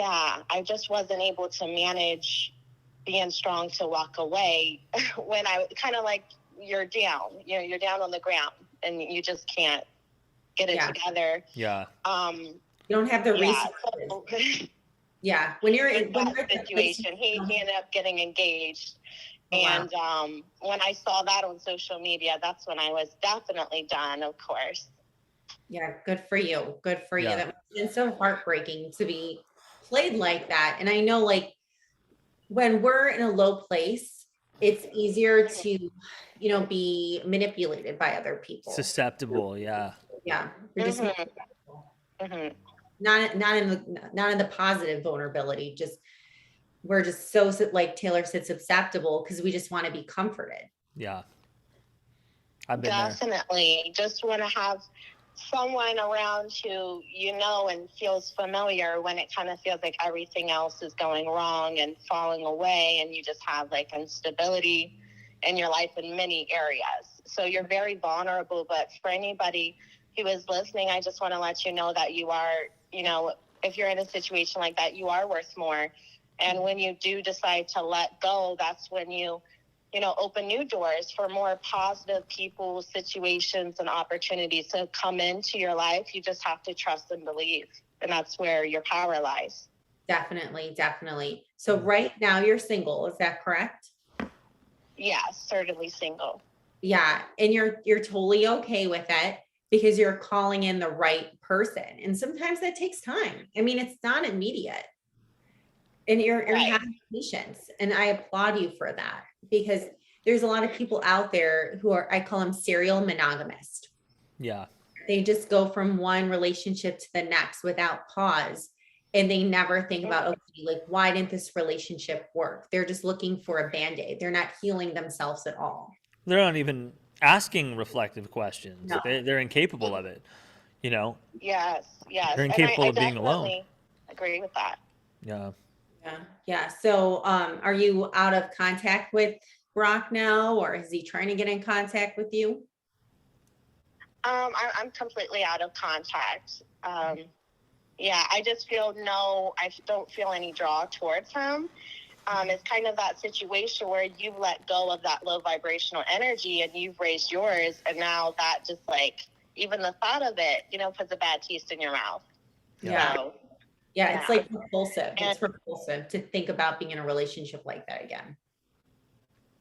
I just wasn't able to manage being strong to walk away when I kind of like, you're down, you know, you're down on the ground and you just can't get it together. Yeah. You don't have the resources. So, When you're in when that you're situation, he ended up getting engaged. And when I saw that on social media, that's when I was definitely done, of course. Yeah, good for you. Good for you. Yeah. That must have been so heartbreaking to be played like that. And I know, like, when we're in a low place, it's easier to, you know, be manipulated by other people. Susceptible. Yeah. Yeah, we're just Mm-hmm. not in the positive vulnerability. Just we're just so, like Taylor said, susceptible because we just want to be comforted. Yeah. I've been Definitely. Just want to have someone around who you know and feels familiar when it kind of feels like everything else is going wrong and falling away, and you just have like instability in your life in many areas. So you're very vulnerable. But for anybody who is listening, I just want to let you know that you are, you know, if you're in a situation like that, you are worth more. And when you do decide to let go, that's when you know, open new doors for more positive people, situations, and opportunities to come into your life. You just have to trust and believe. And that's where your power lies. Definitely, definitely. So right now you're single, is that correct? Yes, certainly single. Yeah, and you're totally okay with it because you're calling in the right person. And sometimes that takes time. I mean, it's not immediate. And you're having patience. And I applaud you for that because there's a lot of people out there who are, I call them serial monogamist. Yeah. They just go from one relationship to the next without pause. And they never think about, okay, like, why didn't this relationship work? They're just looking for a band-aid. They're not healing themselves at all. They're not even asking reflective questions. No. They're incapable of it, you know? Yes. They're incapable And of being alone. Agree with that. Yeah. Yeah. So are you out of contact with Brock now, or is he trying to get in contact with you? I'm completely out of contact. I just feel I don't feel any draw towards him. It's kind of that situation where you've let go of that low vibrational energy and you've raised yours. And now that just like, even the thought of it, you know, puts a bad taste in your mouth. Yeah. So, it's like repulsive. It's repulsive to think about being in a relationship like that again.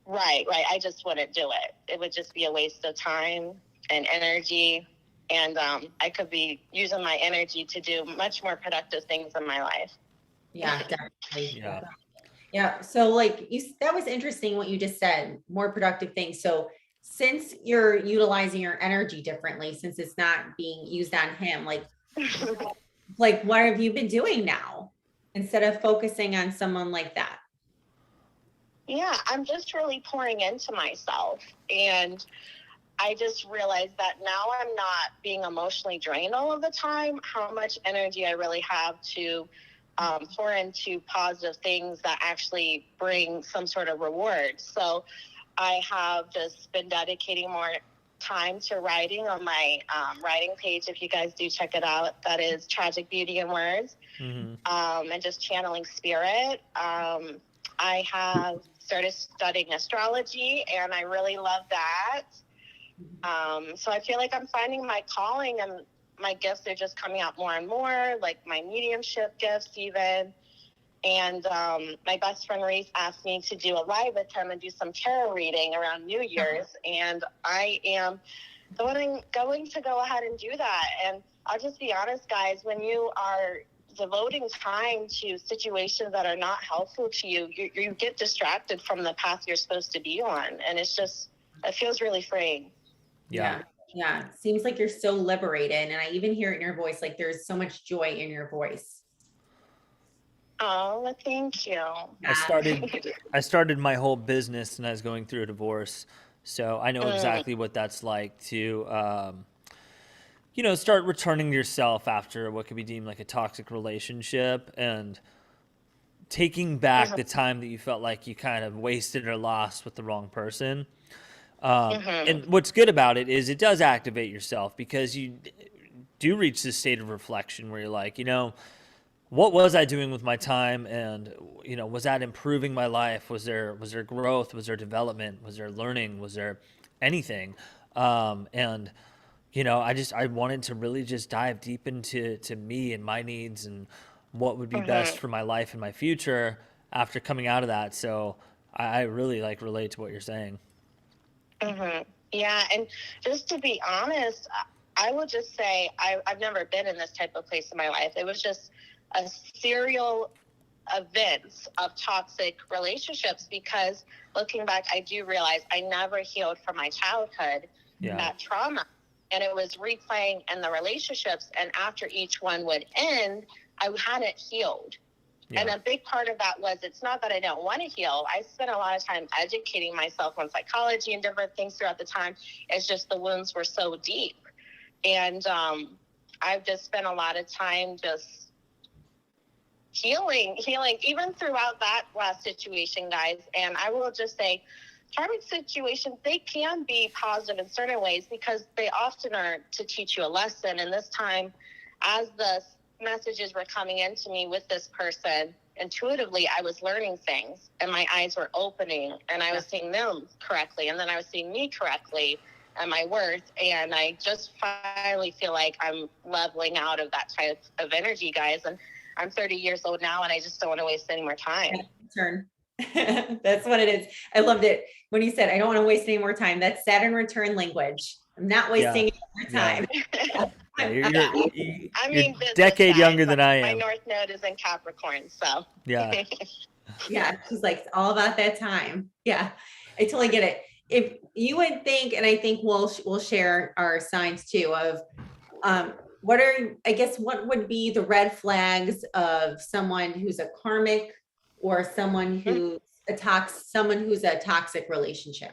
Right. I just wouldn't do it. It would just be a waste of time and energy. And I could be using my energy to do much more productive things in my life. Yeah, definitely. Yeah. Yeah. So like that was interesting what you just said, more productive things. So since you're utilizing your energy differently, since it's not being used on him, like what have you been doing now instead of focusing on someone like that? Yeah, I'm just really pouring into myself. And I just realized that now I'm not being emotionally drained all of the time, how much energy I really have to pour into positive things that actually bring some sort of reward. So I have just been dedicating more time to writing on my writing page. If you guys do check it out, that is Tragic Beauty in Words. Mm-hmm. And just channeling spirit. I have started studying astrology and I really love that. So I feel like I'm finding my calling and my gifts are just coming out more and more, like my mediumship gifts even. And my best friend Reese asked me to do a live with him and do some tarot reading around New Year's. And I am going to go ahead and do that. And I'll just be honest, guys, when you are devoting time to situations that are not helpful to you, you get distracted from the path you're supposed to be on. And it's just it feels really freeing. Yeah. Yeah. Seems like you're so liberated. And I even hear it in your voice, like there's so much joy in your voice. Oh, well, thank you. I started my whole business and I was going through a divorce. So I know exactly what that's like to, start returning to yourself after what could be deemed like a toxic relationship, and taking back the time that you felt like you kind of wasted or lost with the wrong person. And what's good about it is it does activate yourself, because you do reach this state of reflection where you're like, what was I doing with my time? And, was that improving my life? Was there growth? Was there development? Was there learning? Was there anything? And, I wanted to really just dive deep into me and my needs and what would be best for my life and my future after coming out of that. So I really relate to what you're saying. Yeah. And just to be honest, I will just say I've never been in this type of place in my life. It was just a serial events of toxic relationships, because looking back, I do realize I never healed from my childhood, that trauma. And it was replaying in the relationships. And after each one would end, I hadn't healed. Yeah. And a big part of that was, it's not that I don't want to heal. I spent a lot of time educating myself on psychology and different things throughout the time. It's just the wounds were so deep. And I've just spent a lot of time just healing, even throughout that last situation, guys. And I will just say, karmic situations, they can be positive in certain ways, because they often are to teach you a lesson. And this time, as the messages were coming into me with this person, intuitively I was learning things, and my eyes were opening, and I was seeing them correctly, and then I was seeing me correctly and my worth. And I just finally feel like I'm leveling out of that type of energy, guys. And I'm 30 years old now, and I just don't want to waste any more time. Turn. That's what it is. I loved it when you said, I don't want to waste any more time. That's Saturn return language. I'm not wasting any more time. You're business, decade guys. younger than I am. My North Node is in Capricorn, so. Yeah. Yeah, she's like, it's all about that time. Yeah, I totally get it. If you would think, and I think we'll share our signs too, of what would be the red flags of someone who's a karmic, or someone who's a toxic relationship?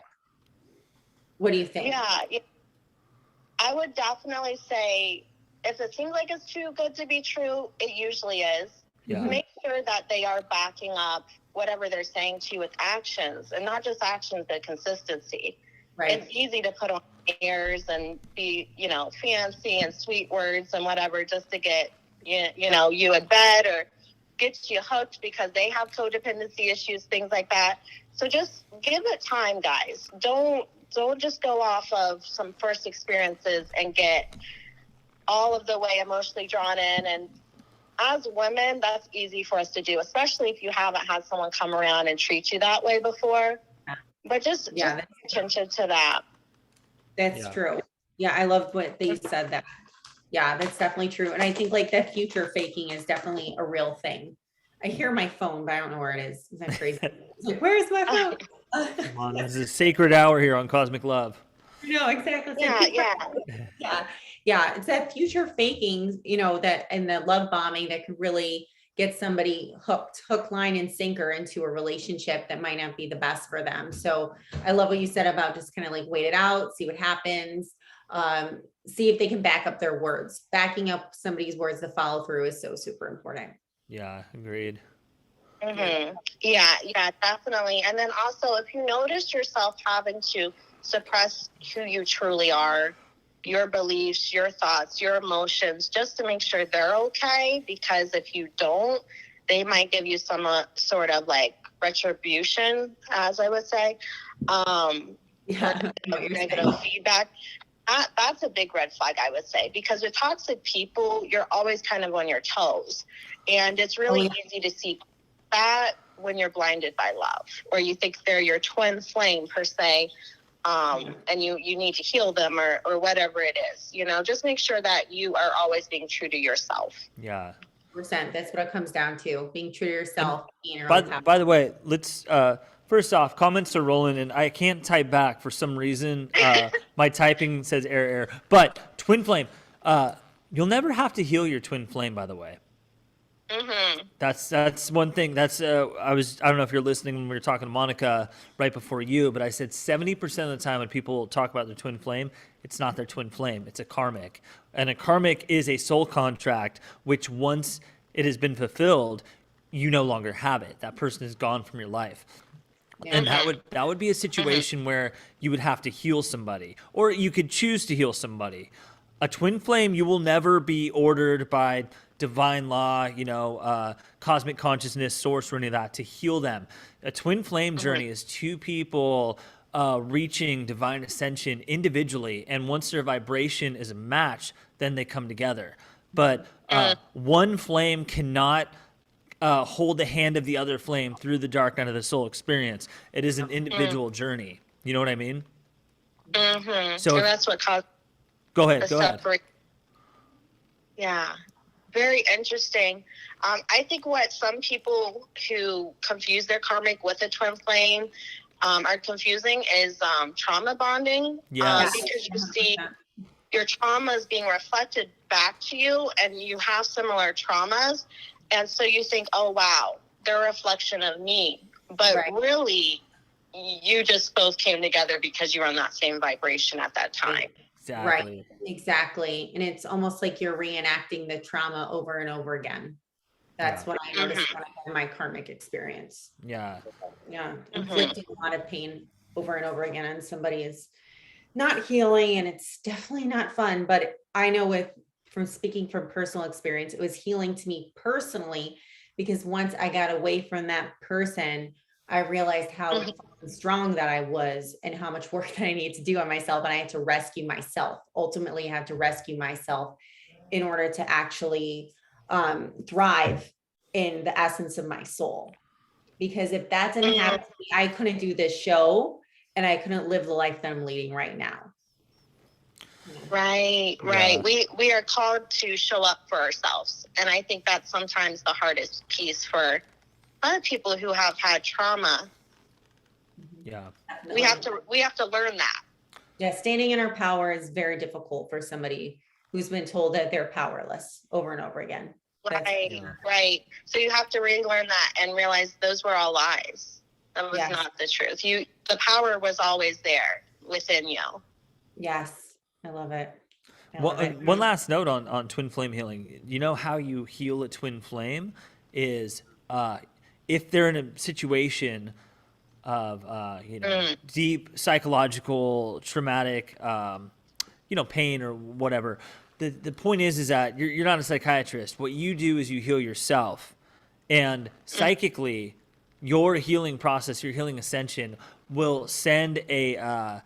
What do you think? Yeah, I would definitely say, if it seems like it's too good to be true, it usually is. Yeah. Make sure that they are backing up whatever they're saying to you with actions, and not just actions, but consistency. Right. It's easy to put on airs and be, fancy and sweet words and whatever, just to get, you in bed, or get you hooked because they have codependency issues, things like that. So just give it time, guys. Don't just go off of some first experiences and get all of the way emotionally drawn in. And as women, that's easy for us to do, especially if you haven't had someone come around and treat you that way before. But just pay attention to that. That's true. Yeah, I loved what they said that. Yeah, that's definitely true. And I think that future faking is definitely a real thing. I hear my phone, but I don't know where it is. Is that crazy? It's like, where's my phone? Come on, this is a sacred hour here on Cosmic Love. No, exactly. Yeah. It's that future faking, that, and the love bombing that could really get somebody hook, line, and sinker into a relationship that might not be the best for them. So I love what you said about just kind of wait it out, see what happens. See if they can back up their words. Backing up somebody's words, the follow through is so super important. Yeah, agreed. Yeah, definitely. And then also, if you notice yourself having to suppress who you truly are, your beliefs, your thoughts, your emotions, just to make sure they're okay, because if you don't, they might give you some sort of retribution, as I would say, negative feedback. That's a big red flag, I would say, because with toxic people, you're always kind of on your toes. And it's really easy to see that when you're blinded by love, or you think they're your twin flame per se, and you need to heal them or whatever it is. Just make sure that you are always being true to yourself. Yeah. That's what it comes down to, being true to yourself. By the way, let's First off, comments are rolling, and I can't type back for some reason. My typing says error. But twin flame, you'll never have to heal your twin flame, by the way. Mm-hmm. That's one thing. I don't know if you're listening when we were talking to Monica right before you, but I said 70% of the time when people talk about their twin flame, it's not their twin flame, it's a karmic. And a karmic is a soul contract, which once it has been fulfilled, you no longer have it. That person is gone from your life. And that would be a situation where you would have to heal somebody, or you could choose to heal somebody. A twin flame, you will never be ordered by divine law, cosmic consciousness, source, or any of that to heal them. A twin flame journey is two people reaching divine ascension individually, and once their vibration is a match, then they come together. But one flame cannot hold the hand of the other flame through the dark night of the soul experience. It is an individual journey. You know what I mean? Mm-hmm. So and that's what caused go ahead. Yeah. Very interesting. I think what some people who confuse their karmic with a twin flame are confusing is trauma bonding. Yes. Because you see your trauma is being reflected back to you, and you have similar traumas. And so you think, oh, wow, they're a reflection of me. But really, you just both came together because you were on that same vibration at that time. Exactly. Right. Exactly. And it's almost like you're reenacting the trauma over and over again. That's what I noticed when I had my karmic experience. Yeah. Yeah. Inflicting a lot of pain over and over again on somebody is not healing, and it's definitely not fun. But I know from speaking from personal experience, it was healing to me personally, because once I got away from that person, I realized how strong that I was and how much work that I needed to do on myself. And I had to rescue myself. Ultimately, I had to rescue myself in order to actually thrive in the essence of my soul. Because if that didn't happen to me, I couldn't do this show, and I couldn't live the life that I'm leading right now. Right. We are called to show up for ourselves. And I think that's sometimes the hardest piece for other people who have had trauma. Yeah. We have to learn that. Yeah, standing in our power is very difficult for somebody who's been told that they're powerless over and over again. Right. So you have to relearn that and realize those were all lies. That was not the truth. The power was always there within you. Yes, I love it. One last note on twin flame healing. You know how you heal a twin flame is if they're in a situation of deep psychological traumatic pain or whatever. The point is that you're not a psychiatrist. What you do is you heal yourself, and psychically your healing process, your healing ascension will send a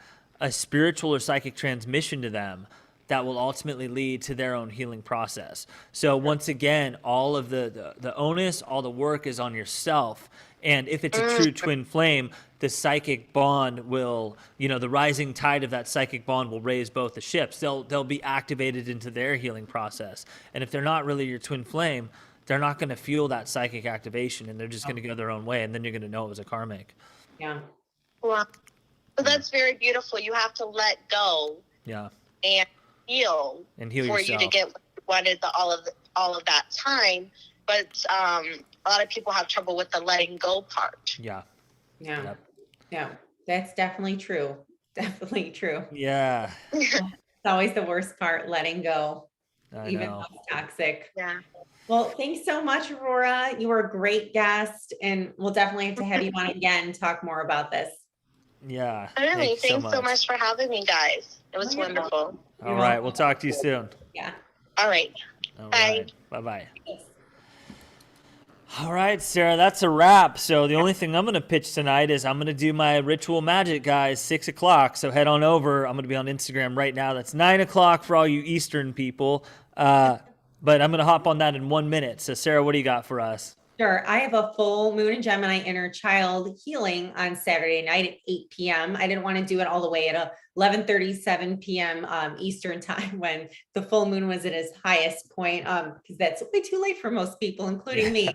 spiritual or psychic transmission to them that will ultimately lead to their own healing process. So once again, all of the onus, all the work is on yourself. And if it's a true twin flame, the psychic bond will, the rising tide of that psychic bond will raise both the ships. They'll be activated into their healing process. And if they're not really your twin flame, they're not going to feel that psychic activation, and they're just going to go their own way. And then you're going to know it was a karmic. Yeah. Well, so that's very beautiful. You have to let go. Yeah. And heal for yourself. You to get what you wanted all of that time. But a lot of people have trouble with the letting go part. Yeah. Yep. That's definitely true. Definitely true. Yeah. It's always the worst part, letting go. Even know. though it's toxic. Yeah. Well, thanks so much, Aurora. You were a great guest, and we'll definitely have to have you on again and talk more about this. Yeah. Really, thanks so much for having me, guys. It was wonderful. All right. We'll talk to you soon. Yeah. All right. Bye. Bye-bye. All right, Sarah, that's a wrap. So the only thing I'm going to pitch tonight is I'm going to do my ritual magic, guys, 6 o'clock. So head on over. I'm going to be on Instagram right now. That's 9 o'clock for all you Eastern people. But I'm going to hop on that in 1 minute. So Sarah, what do you got for us? Sure. I have a full moon and Gemini inner child healing on Saturday night at 8 p.m. I didn't want to do it all the way at 11:37 p.m. Eastern time when the full moon was at its highest point, because that's way too late for most people, including me.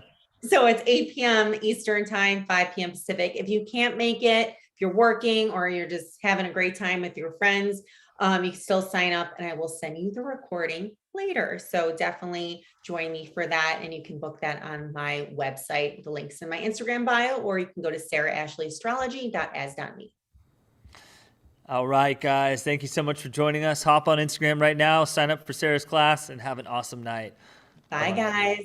So it's 8 p.m. Eastern time, 5 p.m. Pacific. If you can't make it, if you're working or you're just having a great time with your friends, you can still sign up and I will send you the recording later. So definitely join me for that. And you can book that on my website. The link's in my Instagram bio, or you can go to sarahashleyAstrology.as.me. All right, guys. Thank you so much for joining us. Hop on Instagram right now, sign up for Sarah's class, and have an awesome night. Bye, guys.